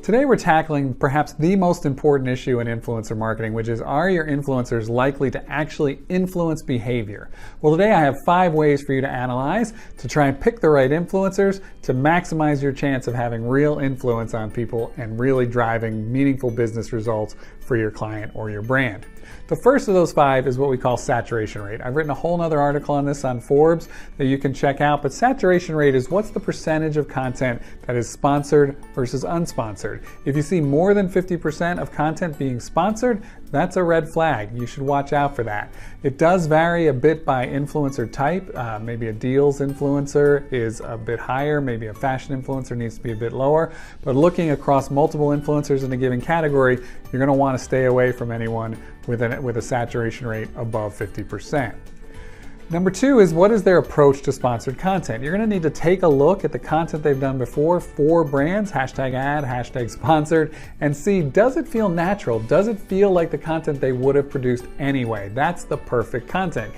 Today we're tackling perhaps the most important issue in influencer marketing, which is, are your influencers likely to actually influence behavior? Well, today I have 5 ways for you to analyze to try and pick the right influencers to maximize your chance of having real influence on people and really driving meaningful business results for your client or your brand. The first of those 5 is what we call saturation rate. I've written a whole nother article on this on Forbes that you can check out, but saturation rate is what's the percentage of content that is sponsored versus unsponsored. If you see more than 50% of content being sponsored, that's a red flag. You should watch out for that. It does vary a bit by influencer type. Maybe a deals influencer is a bit higher, maybe a fashion influencer needs to be a bit lower, but looking across multiple influencers in a given category, you're going to want to stay away from anyone with a saturation rate above 50%. Number 2 is, what is their approach to sponsored content? You're going to need to take a look at the content they've done before for brands, hashtag ad, hashtag sponsored, and see, does it feel natural? Does it feel like the content they would have produced anyway? That's the perfect content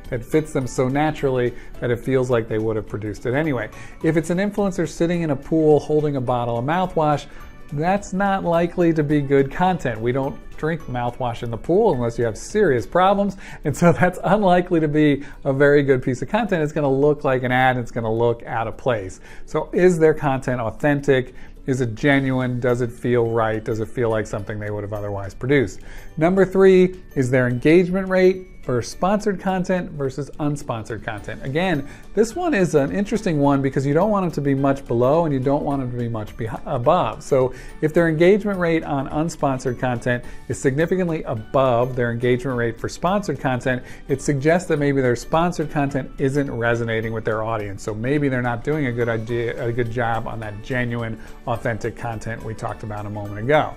that fits them so naturally that it feels like they would have produced it anyway. If it's an influencer sitting in a pool holding a bottle of mouthwash, that's not likely to be good content. We don't drink mouthwash in the pool unless you have serious problems, and so that's unlikely to be a very good piece of content. It's going to look like an ad, it's going to look out of place. So is their content authentic? Is it genuine? Does it feel right? Does it feel like something they would have otherwise produced? Number 3 is their engagement rate for sponsored content versus unsponsored content. Again, this one is an interesting one because you don't want them to be much below and you don't want them to be much above. So if their engagement rate on unsponsored content is significantly above their engagement rate for sponsored content, it suggests that maybe their sponsored content isn't resonating with their audience. So maybe they're not doing a good job on that genuine, authentic content we talked about a moment ago.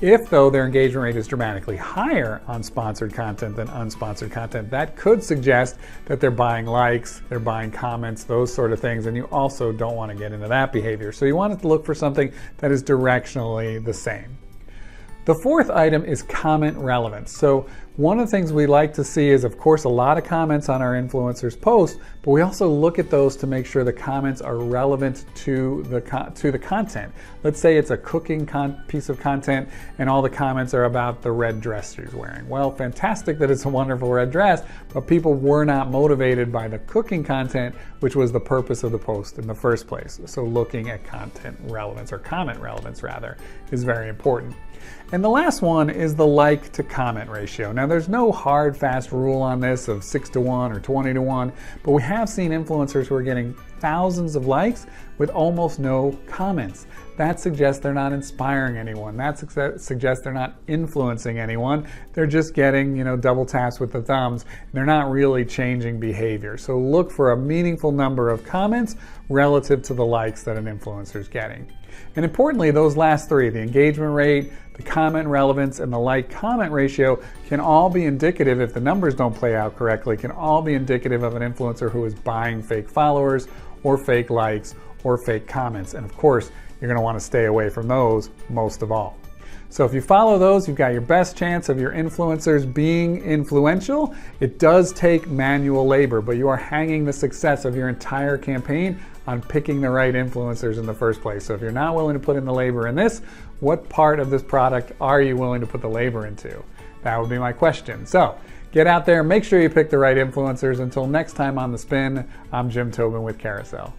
If, though, their engagement rate is dramatically higher on sponsored content than unsponsored content, that could suggest that they're buying likes, they're buying comments, those sort of things, and you also don't want to get into that behavior. So you want to look for something that is directionally the same. The 4th item is comment relevance. So one of the things we like to see is, of course, a lot of comments on our influencers' posts, but we also look at those to make sure the comments are relevant to the content. Let's say it's a cooking piece of content and all the comments are about the red dress she's wearing. Well, fantastic that it's a wonderful red dress, but people were not motivated by the cooking content, which was the purpose of the post in the first place. So looking at content relevance, or comment relevance rather, is very important. And the last one is the like to comment ratio. Now, there's no hard, fast rule on this of 6-to-1 or 20-to-1, but we have seen influencers who are getting thousands of likes with almost no comments. That suggests they're not inspiring anyone. That suggests they're not influencing anyone. They're just getting, double taps with the thumbs. They're not really changing behavior. So look for a meaningful number of comments relative to the likes that an influencer is getting. And importantly, those last 3, the engagement rate, the comment relevance, and the like comment ratio, can all be indicative, if the numbers don't play out correctly, can all be indicative of an influencer who is buying fake followers or fake likes or fake comments. And of course, you're going to want to stay away from those most of all. So if you follow those, you've got your best chance of your influencers being influential. It does take manual labor, but you are hanging the success of your entire campaign on picking the right influencers in the first place. So if you're not willing to put in the labor in this, what part of this product are you willing to put the labor into? That would be my question. So get out there, make sure you pick the right influencers. Until next time on The Spin, I'm Jim Tobin with Carousel.